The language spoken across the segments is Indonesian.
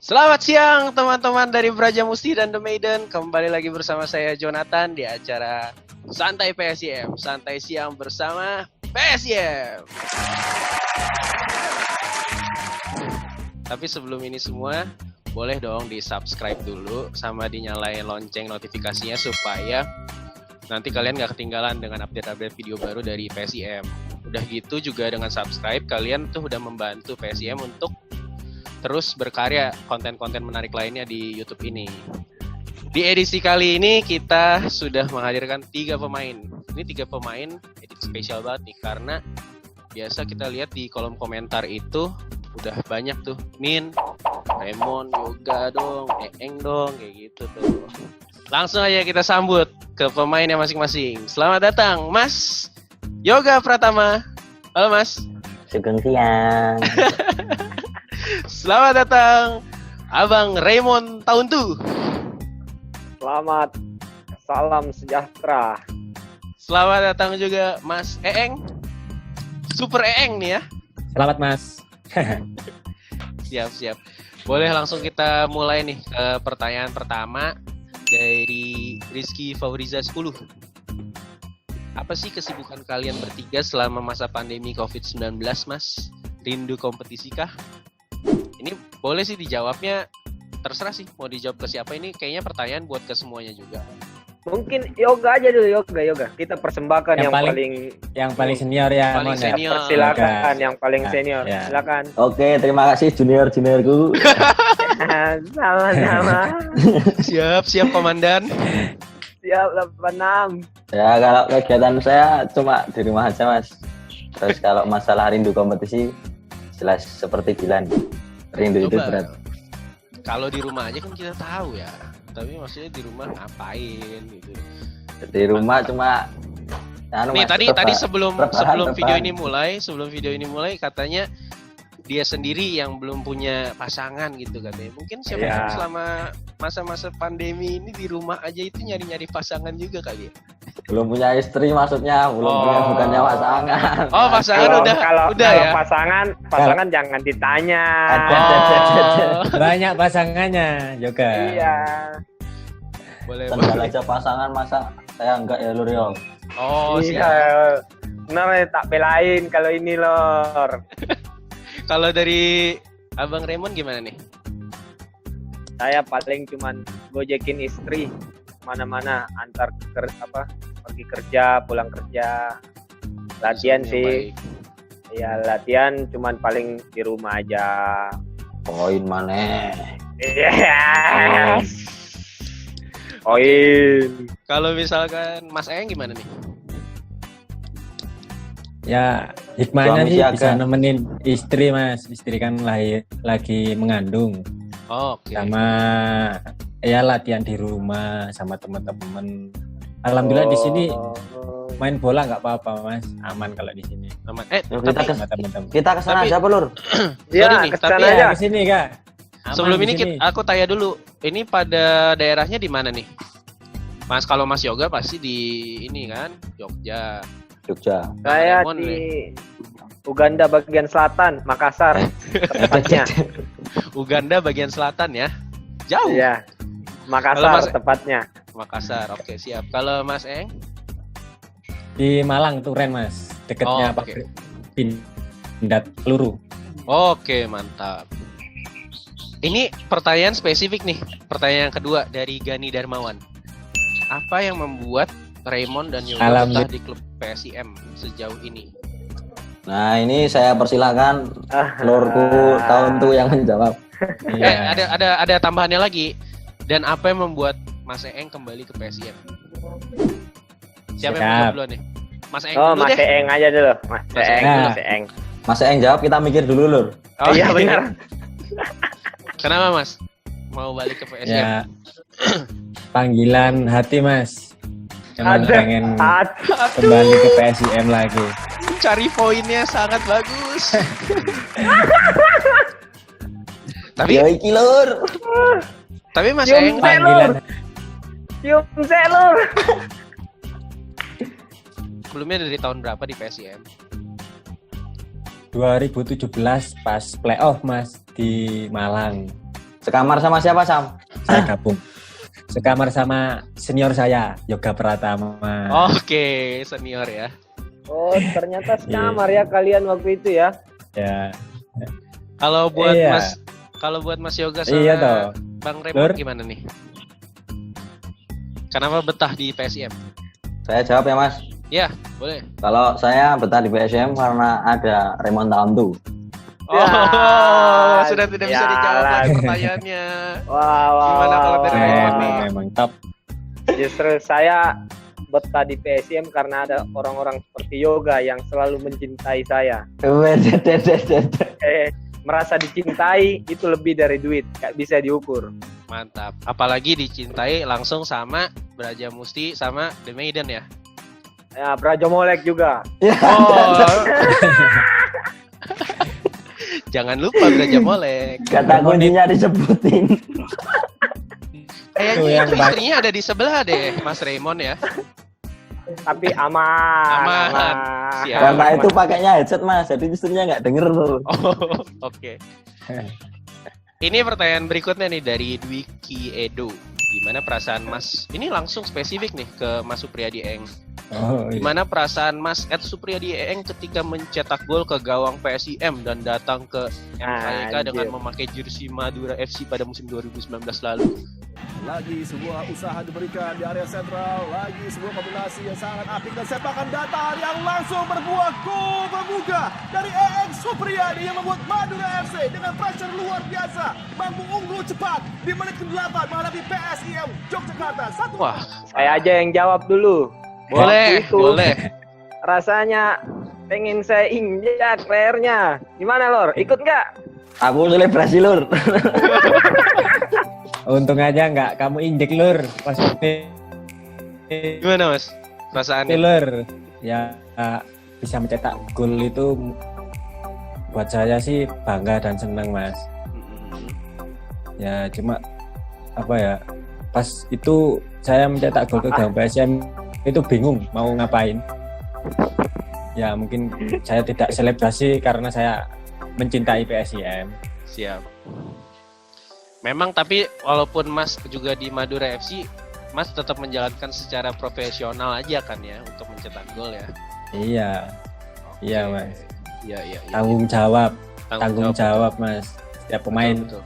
Selamat siang teman-teman dari Brajamusti dan The Maiden. Kembali lagi bersama saya Jonathan di acara Santai PSIM. Santai siang bersama PSIM. Tapi sebelum ini semua, boleh dong di-subscribe dulu sama dinyalain lonceng notifikasinya supaya nanti kalian gak ketinggalan dengan update-update video baru dari PSIM. Udah gitu juga dengan subscribe, kalian tuh udah membantu PSIM untuk terus berkarya konten-konten menarik lainnya di YouTube ini. Di edisi kali ini kita sudah menghadirkan 3 pemain. Ini 3 pemain edisi spesial banget nih karena biasa kita lihat di kolom komentar itu udah banyak tuh Min, Raymond, Yoga dong, Eeng dong, kayak gitu tuh. Langsung aja kita sambut ke pemainnya masing-masing. Selamat datang Mas Yoga Pratama. Halo Mas. Sugeng siang. Selamat datang Abang Raymond Tahun Tu. Selamat, salam sejahtera. Selamat datang juga Mas Eeng. Super Eeng nih ya. Selamat Mas. Siap. Boleh langsung kita mulai nih ke pertanyaan pertama dari Rizky Fauriza 10. Apa sih kesibukan kalian bertiga selama masa pandemi COVID-19 Mas? Rindu kompetisi kah? Ini boleh sih dijawabnya, terserah sih mau dijawab ke siapa. Ini kayaknya pertanyaan buat ke semuanya juga. Mungkin Yoga aja dulu, Yoga. Kita persembahkan yang paling senior ya. Paling senior. Silakan yang paling senior. Ya. Silakan. Oke, terima kasih juniorku. Sama-sama. Siap Komandan. Siap 86. Ya, kalau kegiatan saya cuma di rumah aja Mas. Terus kalau masalah rindu kompetisi, jelas seperti Dilan. Rindu itu berat. Kalau di rumah aja kan kita tahu ya. Tapi maksudnya di rumah ngapain gitu. Di rumah cuma nih tadi sebelum video ini mulai katanya dia sendiri yang belum punya pasangan gitu katanya. Mungkin siapa tahu selama masa-masa pandemi ini di rumah aja itu nyari-nyari pasangan juga kali ya. Belum punya istri maksudnya, bukannya pasangan. Oh, pasangan kalau ya. Pasangan jangan ditanya. Banyak pasangannya juga. Iya. Boleh. Aja pasangan masa saya enggak ya Lur yo. Oh, iya. Nah, tak belain kalau ini Lor. Kalau dari Abang Raymond gimana nih? Saya paling cuman gojekin istri mana-mana antar pergi kerja, pulang kerja. Latihan sih. Ya latihan cuman paling di rumah aja. Poin mana? Yes. Poin. Kalau misalkan Mas Eeng gimana nih? Ya hikmahnya sih bisa nemenin istri Mas. Istri kan lagi mengandung. Oke. Sama ya latihan di rumah sama teman-teman. Alhamdulillah di sini main bola nggak apa-apa Mas. Aman kalau di sini. Aman. Kita kesana aja Lur. Iya, kesana aja. Ke sini Kak. Sebelum ini aku tanya dulu. Ini pada daerahnya di mana nih? Mas, kalau Mas Yoga pasti di ini kan, Jogja. Saya di Uganda bagian selatan, Makassar tepatnya. Uganda bagian selatan ya? Jauh? Iya, Makassar tepatnya. Makassar, oke siap. Kalau Mas Eeng? Di Malang Turen Mas, dekatnya Pindad Peluru. Oke, mantap. Ini pertanyaan spesifik nih, pertanyaan kedua dari Gani Darmawan. Apa yang membuat Raymond dan Yoga betah di klub PSIM sejauh ini? Nah, ini saya persilakan Lurku Tahun Tu yang menjawab. Ada tambahannya lagi. Dan apa yang membuat Mas Eeng kembali ke PSIM? Siapa yang menjawab dulu nih? Mas Eeng dulu deh. Mas Eeng aja dulu. Mas Eeng. Mas Eeng jawab, kita mikir dulu Lur. Oh iya benar. Kenapa Mas? Mau balik ke PSIM? Ya, panggilan hati Mas. Pengen kembali ke PSIM lagi. Cari poinnya sangat bagus. Tapi Lur. Tapi Mas Eeng Panggilan Cium Lur. sebelumnya dari tahun berapa di PSIM? 2017 pas playoff Mas di Malang. Sekamar sama siapa, Sam? Saya gabung. Sekamar sama senior saya, Yoga Pratama. Oke, senior ya. Oh, ternyata sekamar ya kalian waktu itu ya. Ya. Kalau buat Iya. Mas Yoga sama Iya toh. Bang Raymond Lur? gimana nih? Kenapa betah di PSIM? Saya jawab ya, Mas. Ya, boleh. Kalau saya betah di PSM karena ada Raymond Tauntu. Oh, Ya, sudah tidak bisa dijawab jalan. lagi pertanyaannya. Wah, Gimana kalau dari Raymond nih? Memang top. Justru saya betah di PSM karena ada orang-orang seperti Yoga yang selalu mencintai saya. Merasa dicintai itu lebih dari duit, gak bisa diukur. Mantap. Apalagi dicintai langsung sama Braja Musti sama The Maiden ya. Ya, Braja Molek juga. Oh. Jangan lupa Braja Molek. Kata kuncinya disebutin. Kayaknya yang itu baik. istrinya ada di sebelah deh, Mas Raymond ya. Tapi aman. Aman. Siap. Karena itu pakainya headset, Mas. Jadi istrinya nggak denger tuh. Oh, oke. Ini pertanyaan berikutnya nih dari Dwiki Edo. Gimana perasaan Mas? Ini langsung spesifik nih ke Mas Supriyadi Eng. Oh, iya. Gimana perasaan Mas Ed Supriyadi Eng ketika mencetak gol ke gawang PSIM dan datang ke MKK dengan Anjir. memakai jersey Madura FC pada musim 2019 lalu? Lagi sebuah usaha diberikan di area sentral, lagi sebuah kombinasi yang sangat apik dan sepakan datar yang langsung berbuah gol pembuka dari EX Supriyadi yang membuat Madura FC dengan pressure luar biasa mampu unggul cepat di menit ke-8 menghadapi PSIM Yogyakarta. Wah, Saya aja yang jawab dulu. boleh, Waktu itu, boleh. Rasanya pengen saya injak lehernya. Gimana, Lor? Ikut nggak? Aku selebrasi, Lur. Untung aja nggak kamu injek Lur pas Gimana Mas? Perasaannya? Lur. Ya bisa mencetak gol itu buat saya sih bangga dan senang, Mas. Mm-mm. Ya cuma apa ya, pas itu saya mencetak gol ke gawang PSM itu bingung mau ngapain. Ya mungkin saya tidak selebrasi karena saya mencintai PSIM. Siap. Memang tapi walaupun Mas juga di Madura FC, Mas tetap menjalankan secara profesional aja kan ya untuk mencetak gol ya. Iya, Oke. iya Mas. Iya, iya. Tanggung jawab Mas. Setiap pemain Betul, betul.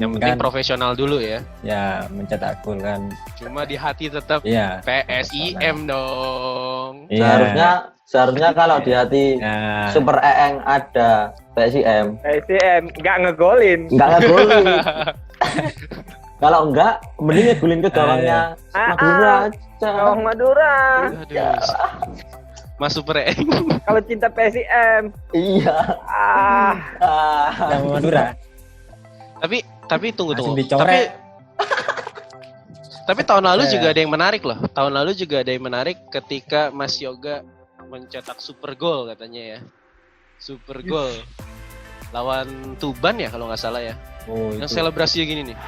Yang penting kan, profesional dulu ya. ya mencetak gol kan. Cuma di hati tetap Iya. PSIM dong. Iya. Seharusnya kalau di hati Nah, Super Eeng ada PSIM, PSM nggak ngegolin. nggak ngegolin. Kalau enggak, mending ngegolin ke gawangnya Madura aja. Gawang Madura. Aduh. Mas Super Eng. Kalau cinta PSM. Iya. Ah, yang Madura Tapi tunggu. langsung Tapi dicoret. Tapi tahun lalu Iya. juga ada yang menarik loh. Tahun lalu juga ada yang menarik ketika Mas Yoga mencetak super gol katanya ya. Super gol lawan Tuban ya kalau nggak salah ya. Oh, Yang itu. selebrasinya gini nih.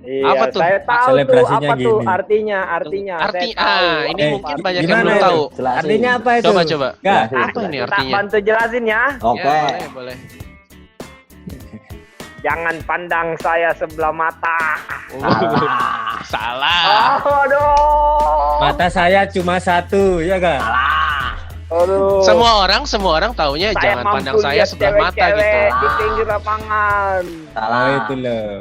iya, Apa tuh? saya tahu tuh Selebrasinya apa tuh gini. artinya. Arti Saya tahu. ini Eh, mungkin banyak yang gimana belum itu? tahu. Jelasin. Artinya apa itu? Coba. Enggak. Apa ini Tak artinya? bantu jelasin ya. Oke. Ya, boleh. Jangan pandang saya sebelah mata. Salah. Aduh. Mata saya cuma satu, ya kan? Aduh. Semua orang taunya jangan mampu pandang saya lihat sebelah mata gitu. cewek-cewek di pinggir lapangan. Oh, Salah. itu loh.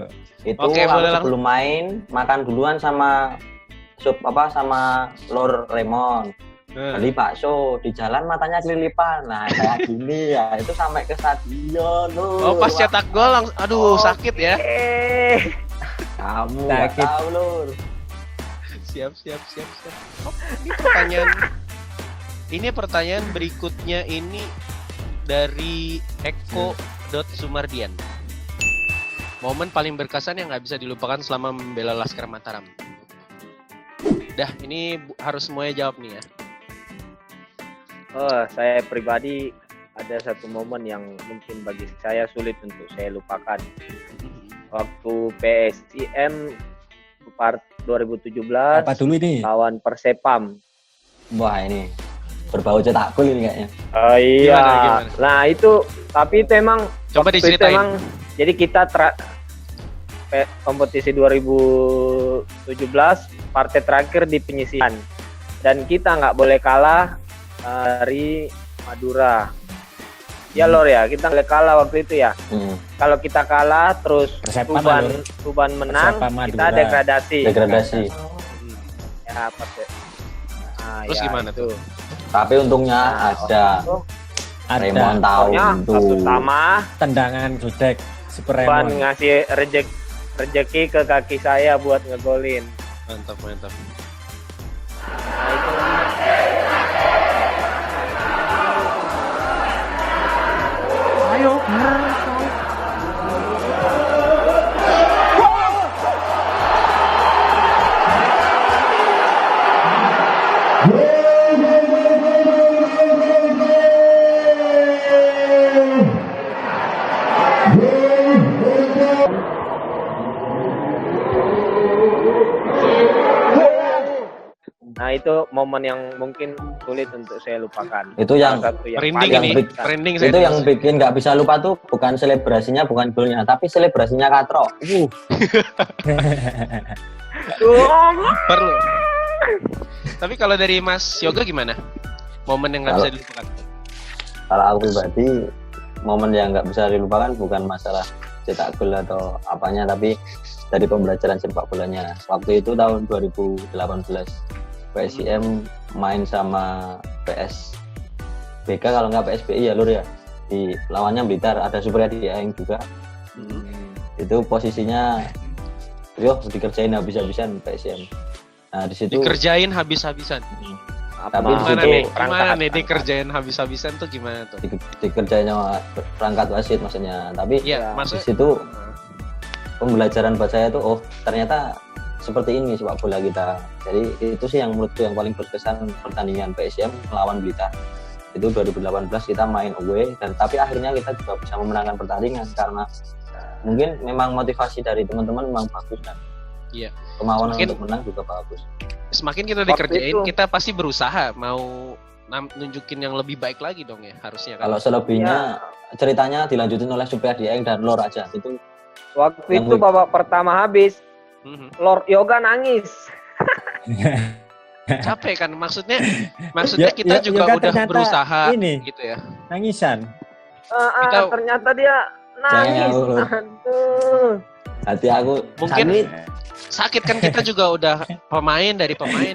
Itu Oke, aku boleh sebelum main makan duluan sama sama Lur Raymond. Beli bakso di jalan matanya kelilipan. Nah, kayak gini ya, itu sampai ke stadion. Oh, pas cetak gol langsung aduh sakit ya. Kamu nggak Sakit. tahu, Lur. Siap. Oh, ini pertanyaan berikutnya ini dari Eko.Sumardian. Momen paling berkesan yang nggak bisa dilupakan selama membela Laskar Mataram. Dah, ini harus semuanya jawab nih ya. Saya pribadi ada satu momen yang mungkin bagi saya sulit untuk saya lupakan. Waktu PSIM 2017 Apa dulu ini? lawan Persepam. Wah, ini berbau cetak gol ini kayaknya. Oh iya. Gimana? Nah itu, tapi itu emang Coba waktu itu diceritain. emang, jadi kita kompetisi 2017 partai terakhir di penyisihan dan kita nggak boleh kalah dari Madura. Ya Lor ya, kita nggak boleh kalah waktu itu ya. Kalau kita kalah terus Persepam, Tuban menang, Persepam kita Madura. degradasi. Degradasi. Ya partai. Nah, Terus ya, gimana itu. tuh? Tapi untungnya ada Raymond Pokoknya tahu waktu itu. sama tendangan gudeg Super Tuban Raymond. ngasih rejeki ke kaki saya buat ngegolin. Mantap. Nah, itu. Nah itu momen yang mungkin sulit untuk saya lupakan. Itu yang Salah satu yang Trending paling ini, berkesan. trending saya. itu yang bikin nggak bisa lupa tuh bukan selebrasinya, bukan golnya, tapi selebrasinya Katro. Perlu. Tapi kalau dari Mas Yoga gimana? Momen yang nggak bisa dilupakan? Kalau aku pribadi, momen yang nggak bisa dilupakan bukan masalah cetak gol atau apanya, tapi dari pembelajaran sepak bolanya. Waktu itu tahun 2018, PSIM main sama PSBK kalau nggak PSBI ya Lur ya. Di lawannya Blitar, ada Supriyadi Aeng juga. Itu posisinya dikerjain habis-habisan PSIM. Nah di situ Dikerjain habis-habisan. Tapi di Gimana situ nih? Gimana nih dikerjain habis-habisan tuh gimana tuh? dikerjain sama perangkat wasit maksudnya. Tapi Iya, Ya, di maksudnya situ pembelajaran buat saya tuh, oh ternyata seperti ini sepak bola kita. Jadi itu sih yang menurutku yang paling berkesan pertandingan PSIM melawan Blitar. Itu 2018 kita main away dan tapi akhirnya kita juga bisa memenangkan pertandingan karena mungkin memang motivasi dari teman-teman memang bagus kan. Iya. Kemauan Semakin- untuk menang juga bagus. semakin kita Waktu dikerjain, itu- kita pasti berusaha mau nunjukin yang lebih baik lagi dong ya harusnya kan. Kalau selebihnya ceritanya dilanjutin oleh Supriyadi Aeng dan Lor aja. Itu Waktu Yang itu babak pertama habis, Mhm. Lord Yoga nangis. Capek kan maksudnya Ya, kita juga Yoga udah ternyata berusaha ini. gitu ya. Nangisan. Kita- Ternyata dia nangis. Jangan, Lur. Aduh. hati aku Mungkin sakit. sakit kan kita juga udah pemain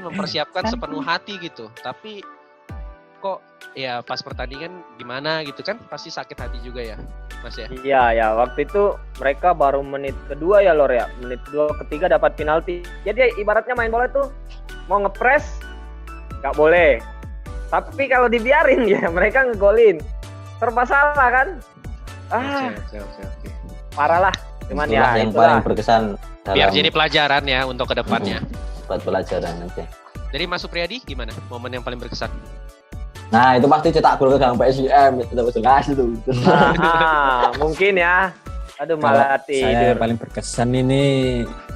mempersiapkan sepenuh hati gitu. Tapi kok ya pas pertandingan gimana gitu kan pasti sakit hati juga ya, Mas ya. Iya ya, waktu itu mereka baru menit kedua ya Lor ya. Menit kedua ketiga dapat penalti. Jadi ibaratnya main bola itu mau ngepres nggak boleh. Tapi kalau dibiarin ya mereka ngegolin. Serba salah kan? Oke. Parah lah. Cuman Itulah ya yang itulah. paling berkesan dalam Biar jadi pelajaran ya untuk kedepannya. buat pelajaran aja. Jadi Mas Supriyadi gimana? Momen yang paling berkesan? Nah itu pasti cetak gol ke gawang PSIM itu jelas itu. Mungkin ya. Aduh Kalau malah saya tidur. paling berkesan ini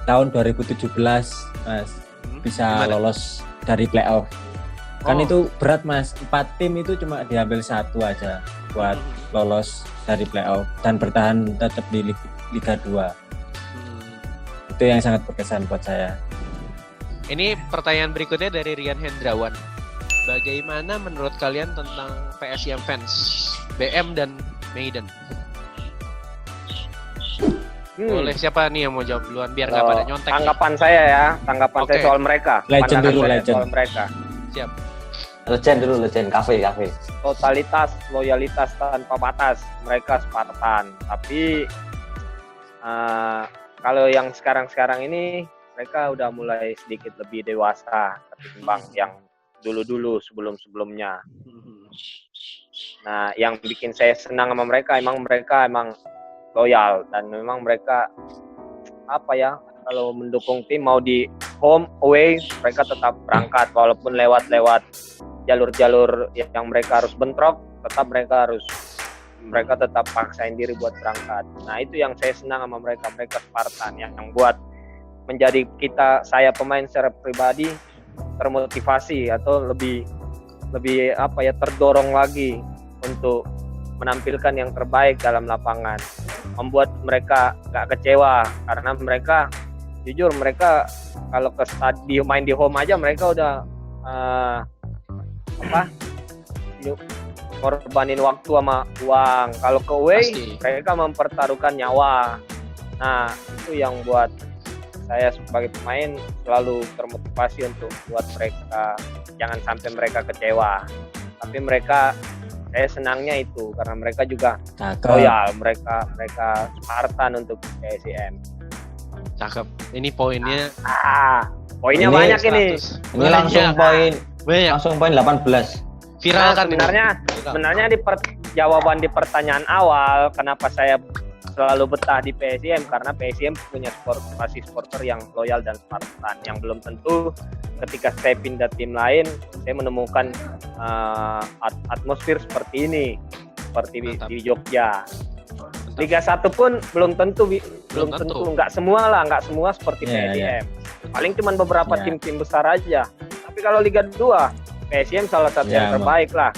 tahun 2017 Mas, bisa Gimana? lolos dari playoff. Kan Oh. itu berat Mas, 4 tim itu cuma diambil satu aja buat lolos dari playoff dan bertahan tetap di Liga 2. Itu yang sangat berkesan buat saya. Ini pertanyaan berikutnya dari Rian Hendrawan. Bagaimana menurut kalian tentang PSIM fans BM dan Maiden? Boleh siapa nih yang mau jawab duluan biar nggak pada nyontek nih. Tanggapan saya ya, tanggapan Oke. saya soal mereka. Legend Pandangan dulu, saya legend. soal mereka. Siap. Legend kafe. Totalitas, loyalitas tanpa batas. Mereka Spartan. Tapi kalau yang sekarang-sekarang ini mereka udah mulai sedikit lebih dewasa ketimbang yang dulu-dulu sebelum-sebelumnya. Nah, yang bikin saya senang sama mereka emang loyal dan memang mereka kalau mendukung tim mau di home away mereka tetap berangkat walaupun lewat jalur-jalur yang mereka harus bentrok, mereka tetap paksain diri buat berangkat. Nah itu yang saya senang sama mereka Spartan yang buat menjadi saya pemain secara pribadi termotivasi atau lebih terdorong lagi untuk menampilkan yang terbaik dalam lapangan, membuat mereka gak kecewa karena mereka jujur kalau ke stadion main di home aja mereka udah korbanin waktu sama uang. Kalau ke away mereka mempertaruhkan nyawa. Nah itu yang buat saya sebagai pemain selalu termotivasi untuk buat mereka jangan sampai mereka kecewa. Tapi saya senangnya itu karena mereka juga loyal, mereka Spartan untuk PSIM. Cakep. Ini poinnya. Poinnya banyak 100. ini. Ini langsung poin 18. Viral kan sebenarnya jawaban di pertanyaan awal kenapa saya selalu betah di PSIM karena PSIM punya supporter yang loyal dan Spartan yang belum tentu ketika saya pindah tim lain saya menemukan atmosfer seperti ini di Jogja. Liga 1 pun belum tentu nggak semua seperti PSIM. Paling cuma beberapa tim-tim besar aja. Tapi kalau Liga 2 PSIM salah satu yang terbaik lah.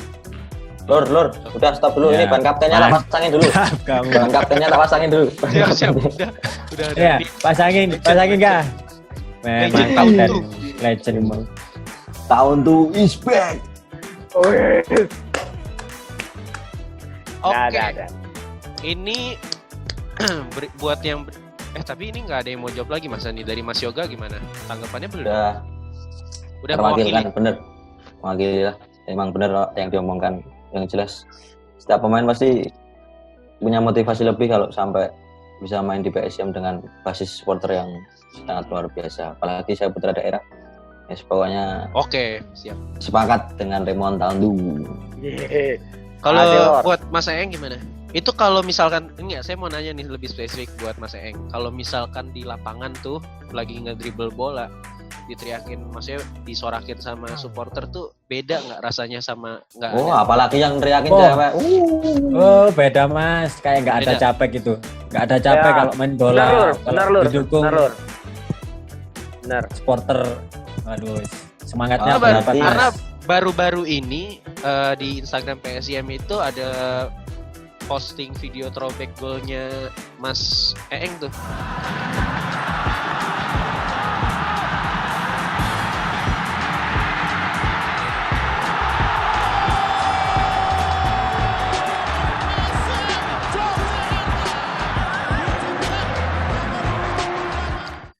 Lur, udah stop dulu ini ban kaptennya tak pasangin dulu. Ban kaptennya tak pasangin dulu. Siap. Udah. Ya, pasangin kah? Memang kapten legend. Tahun tuh is back. Oke. Ada. Ini buat yang tapi ini nggak ada yang mau jawab lagi Mas Andi. Dari Mas Yoga gimana? Tanggapannya belum? Udah mewakili. Bener. Mewakili lah. Emang bener yang diomongkan. Yang jelas setiap pemain pasti punya motivasi lebih kalau sampai bisa main di PSIM dengan basis supporter yang sangat luar biasa. Apalagi saya putra daerah. Pokoknya siap. Sepakat dengan Remon tahun dulu. Kalau buat Mas Eeng gimana? Itu kalau misalkan saya mau nanya nih lebih spesifik buat Mas Eeng. Kalau misalkan di lapangan tuh lagi ngedribble bola diteriakin, maksudnya disorakin sama supporter tuh beda nggak rasanya sama nggak? Apalagi yang teriakin cewek. Beda Mas, kayak nggak ada capek gitu, nggak ada capek kalau main bola. Benar, didukung benar. Supporter, aduh semangatnya karena baru-baru ini di Instagram PSIM itu ada posting video throwback golnya Mas Eeng tuh.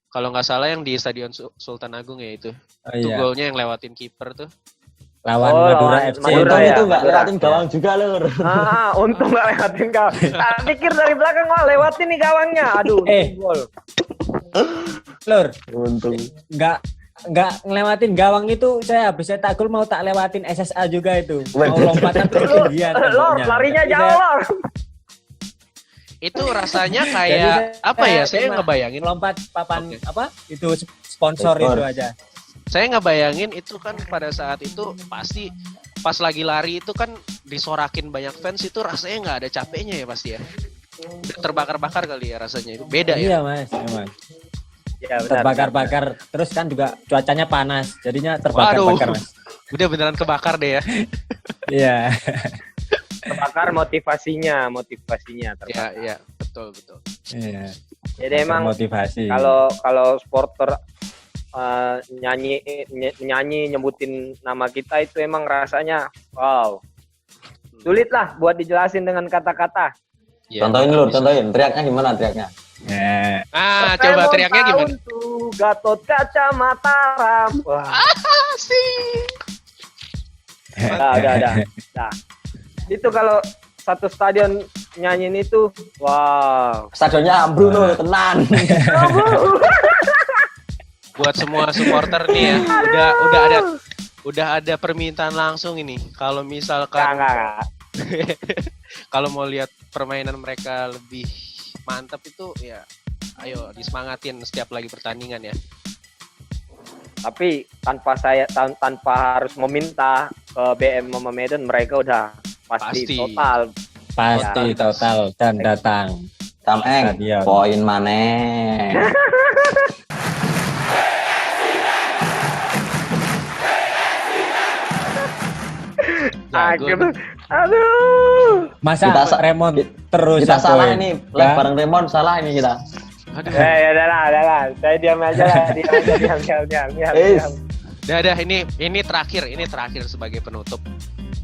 Kalau nggak salah yang di Stadion Sultan Agung ya itu. Itu golnya yang lewatin kiper tuh. Lawan Madura FC. Madura itu nggak lewatin gawang juga Lur. Untung nggak lewatin gawang. Pikir dari belakang lewatin nih gawangnya. Aduh, gol. Lur, untung. Nggak ngelewatin gawang itu saya habis cetak gol mau tak lewatin SSA juga itu. Mau lompatan ke ketinggian. Lur, larinya jauh Lur. Itu rasanya kayak saya ngebayangin lompat papan itu sponsor itu aja. Saya ngebayangin itu kan pada saat itu pasti pas lagi lari itu kan disorakin banyak fans itu rasanya nggak ada capeknya ya pasti ya. Terbakar-bakar kali ya rasanya itu beda ya. Iya Mas, emang. Ya, terbakar-bakar terus kan juga cuacanya panas jadinya terbakar-bakar Mas. Udah beneran kebakar deh ya. Iya. Terbakar motivasinya terbakar. Iya, betul. Iya. Jadi emang motivasi. Kalau supporter nyanyi nyebutin nama kita itu emang rasanya wow. Sulit lah buat dijelasin dengan kata-kata. Ya, contohin teriaknya gimana teriaknya? Coba teriaknya gimana? Gatot Kaca Mataram. Wah. Sih. Udah. Itu kalau satu stadion nyanyiin itu, wow. Stadionnya ambruk tenan. Buat semua supporter nih ya, udah ada permintaan langsung ini. Kalau misalkan kalau mau lihat permainan mereka lebih mantap itu ya, ayo disemangatin setiap lagi pertandingan ya. Tapi tanpa harus meminta, ke BM sama Medan mereka udah pasti Pasti. total. Pasti Ya. total dan datang. Sameng, Stadion. poin maneh. Jago Akhir, nih. aduh. Masa Kita sa- Remon terus Kita yang salah poin? ini, Ya. live bareng Remon salah ini kita. Aduh. Ya udah lah. Saya diam aja lah, diam. Is. Dah, ini terakhir sebagai penutup.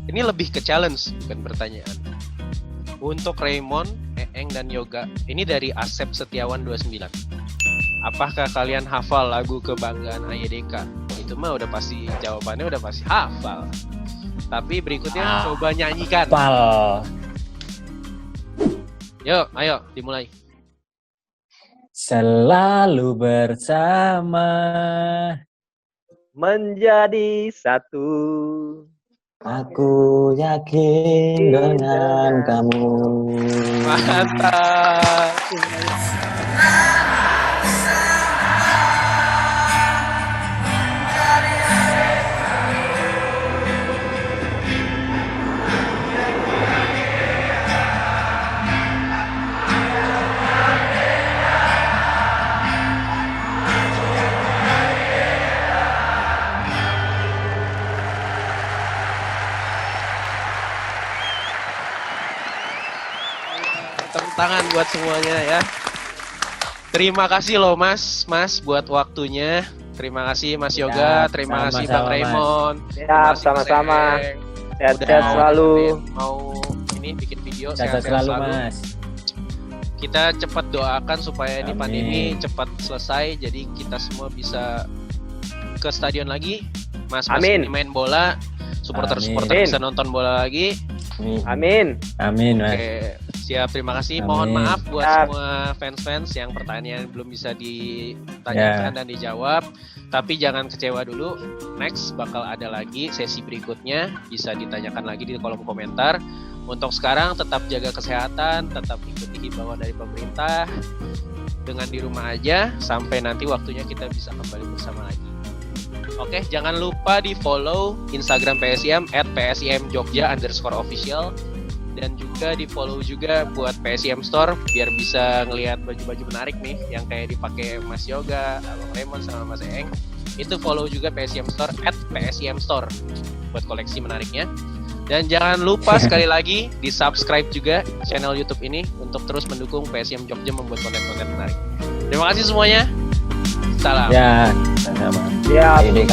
Ini lebih ke challenge, bukan pertanyaan. Untuk Raymond, Eeng dan Yoga, ini dari Asep Setiawan 29. Apakah kalian hafal lagu Kebanggaan AYDK? Itu mah udah pasti, jawabannya udah pasti hafal. Tapi berikutnya coba nyanyikan. Pal. Yuk, ayo dimulai. Selalu bersama. Menjadi satu. Aku yakin dengan kamu. Mantap. Tepuk tangan buat semuanya ya. Terima kasih loh Mas buat waktunya. Terima kasih Mas Yoga, Ya, terima kasih sama-sama, Bang Raymond. Siap, Terima kasih Mas sama-sama. Eeng. Sehat-sehat Udah selalu. mau ini bikin video Sehat selalu Mas. Kita cepat doakan supaya ini Amin. pandemi cepat selesai, jadi kita semua bisa ke stadion lagi. Mas Amin. ini main bola, supporter Amin. bisa nonton bola lagi. Amin. Amin Mas. Oke, siap, terima kasih. Amin. Mohon maaf buat Siap. semua fans-fans yang pertanyaan belum bisa ditanyakan dan dijawab. Tapi jangan kecewa dulu. Next bakal ada lagi sesi berikutnya, bisa ditanyakan lagi di kolom komentar. Untuk sekarang tetap jaga kesehatan, tetap ikuti himbauan dari pemerintah. Dengan di rumah aja sampai nanti waktunya kita bisa kembali bersama lagi. Oke, jangan lupa di follow Instagram PSIM @PSIMJogja_official dan juga di follow juga buat PSIM Store biar bisa ngelihat baju-baju menarik nih yang kayak dipakai Mas Yoga, Abang Raymond sama Mas Eeng. Itu follow juga PSIM Store @PSIM Store buat koleksi menariknya. Dan jangan lupa sekali lagi di subscribe juga channel YouTube ini untuk terus mendukung PSIM Jogja membuat konten-konten menarik. Terima kasih semuanya. Salam. Ya, sama-sama. Siap. AYDK.